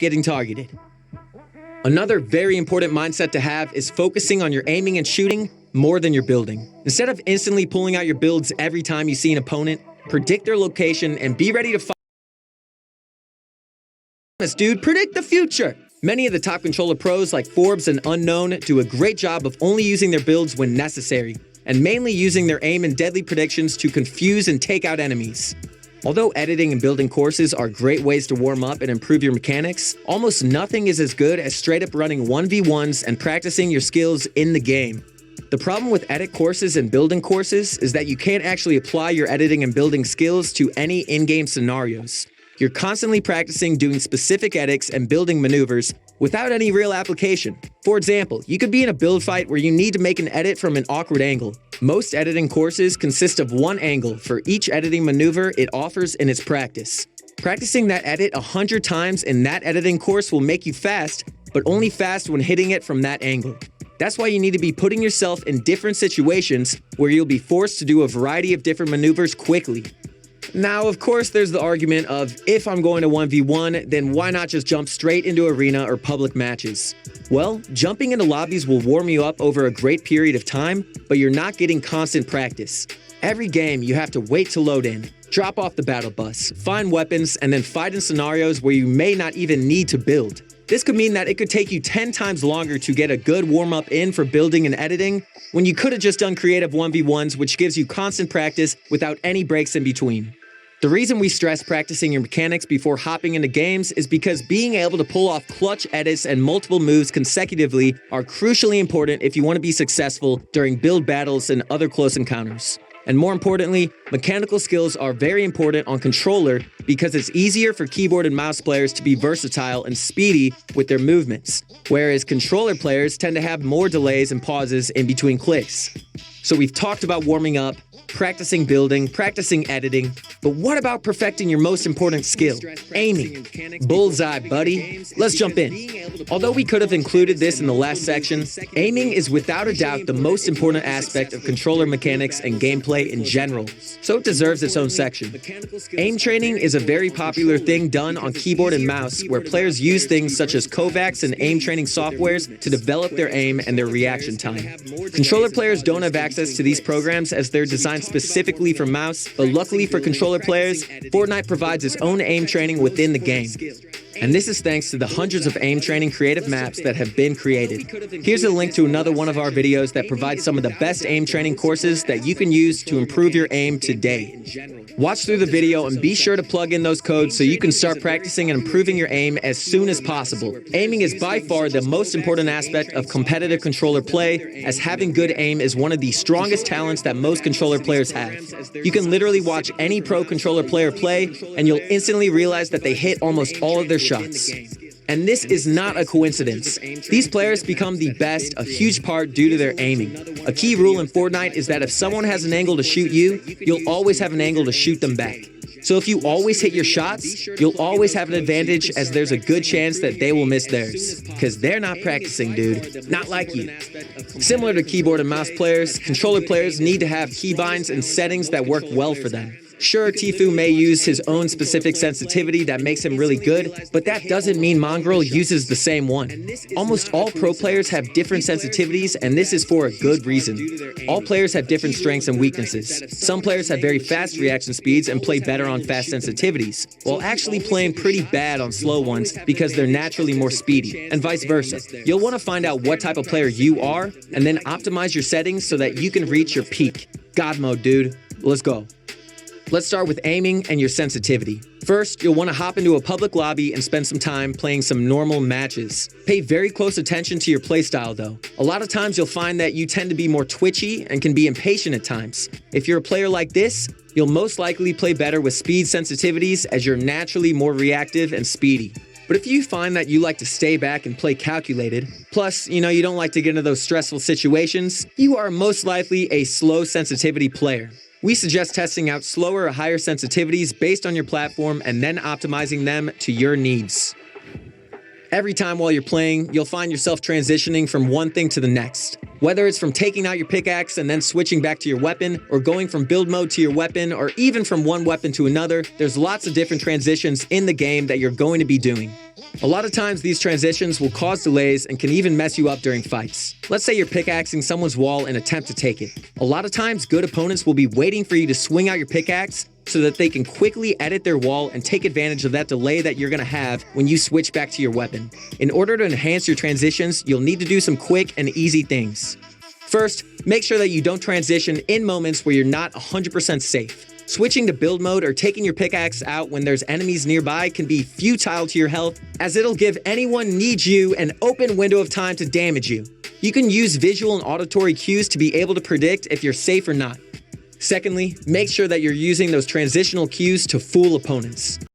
getting targeted. Another very important mindset to have is focusing on your aiming and shooting more than your building. Instead of instantly pulling out your builds every time you see an opponent, predict their location and be ready to fight. Dude, predict the future! Many of the top controller pros like Forbes and Unknown do a great job of only using their builds when necessary, and mainly using their aim and deadly predictions to confuse and take out enemies. Although editing and building courses are great ways to warm up and improve your mechanics, almost nothing is as good as straight up running 1v1s and practicing your skills in the game. The problem with edit courses and building courses is that you can't actually apply your editing and building skills to any in-game scenarios. You're constantly practicing doing specific edits and building maneuvers without any real application. For example, you could be in a build fight where you need to make an edit from an awkward angle. Most editing courses consist of one angle for each editing maneuver it offers in its practice. Practicing that edit 100 times in that editing course will make you fast, but only fast when hitting it from that angle. That's why you need to be putting yourself in different situations where you'll be forced to do a variety of different maneuvers quickly. Now, of course, there's the argument of, if I'm going to 1v1, then why not just jump straight into arena or public matches? Well, jumping into lobbies will warm you up over a great period of time, but you're not getting constant practice. Every game, you have to wait to load in, drop off the battle bus, find weapons, and then fight in scenarios where you may not even need to build. This could mean that it could take you 10 times longer to get a good warm-up in for building and editing, when you could have just done creative 1v1s, which gives you constant practice without any breaks in between. The reason we stress practicing your mechanics before hopping into games is because being able to pull off clutch edits and multiple moves consecutively are crucially important if you want to be successful during build battles and other close encounters. And more importantly, mechanical skills are very important on controller because it's easier for keyboard and mouse players to be versatile and speedy with their movements, whereas controller players tend to have more delays and pauses in between clicks. So we've talked about warming up, practicing building, practicing editing, but what about perfecting your most important skill? Aiming. Bullseye, buddy. Let's jump in. Although we could have included this in the last section, aiming is without a doubt the most important aspect of controller mechanics and gameplay in general, so it deserves its own section. Aim training is a very popular thing done on keyboard and mouse where players use things such as Kovacs and aim training softwares to develop their aim and their reaction time. Controller players don't have access to these programs as they're designed specifically for mouse, but luckily for controller players, Fortnite provides its own aim training within the game. And this is thanks to the hundreds of aim training creative maps that have been created. Here's a link to another one of our videos that provides some of the best aim training courses that you can use to improve your aim today. Watch through the video and be sure to plug in those codes so you can start practicing and improving your aim as soon as possible. Aiming is by far the most important aspect of competitive controller play, as having good aim is one of the strongest talents that most controller players have. You can literally watch any pro controller player play and you'll instantly realize that they hit almost all of their shots. And this is not a coincidence. These players become the best a huge part due to their aiming. A key rule in Fortnite is that if someone has an angle to shoot you, you'll always have an angle to shoot them back. So if you always hit your shots, you'll always have an advantage as there's a good chance that they will miss theirs. Because they're not practicing, dude. Not like you. Similar to keyboard and mouse players, controller players need to have keybinds and settings that work well for them. Sure, Tfue may use his own specific sensitivity that makes him really good, but that doesn't mean Mongrel uses the same one. Almost all pro players have different sensitivities, and this is for a good reason. All players have different strengths and weaknesses. Some players have very fast reaction speeds and play better on fast sensitivities, while actually playing pretty bad on slow ones because they're naturally more speedy, and vice versa. You'll want to find out what type of player you are, and then optimize your settings so that you can reach your peak. God mode, dude. Let's go. Let's start with aiming and your sensitivity. First, you'll want to hop into a public lobby and spend some time playing some normal matches. Pay very close attention to your playstyle though. A lot of times you'll find that you tend to be more twitchy and can be impatient at times. If you're a player like this, you'll most likely play better with speed sensitivities as you're naturally more reactive and speedy. But if you find that you like to stay back and play calculated, plus, you don't like to get into those stressful situations, you are most likely a slow sensitivity player. We suggest testing out slower or higher sensitivities based on your platform and then optimizing them to your needs. Every time while you're playing, you'll find yourself transitioning from one thing to the next. Whether it's from taking out your pickaxe and then switching back to your weapon, or going from build mode to your weapon, or even from one weapon to another, there's lots of different transitions in the game that you're going to be doing. A lot of times these transitions will cause delays and can even mess you up during fights. Let's say you're pickaxing someone's wall and attempt to take it. A lot of times good opponents will be waiting for you to swing out your pickaxe so that they can quickly edit their wall and take advantage of that delay that you're going to have when you switch back to your weapon. In order to enhance your transitions, you'll need to do some quick and easy things. First, make sure that you don't transition in moments where you're not 100% safe. Switching to build mode or taking your pickaxe out when there's enemies nearby can be futile to your health, as it'll give anyone needs you an open window of time to damage you. You can use visual and auditory cues to be able to predict if you're safe or not. Secondly, make sure that you're using those transitional cues to fool opponents.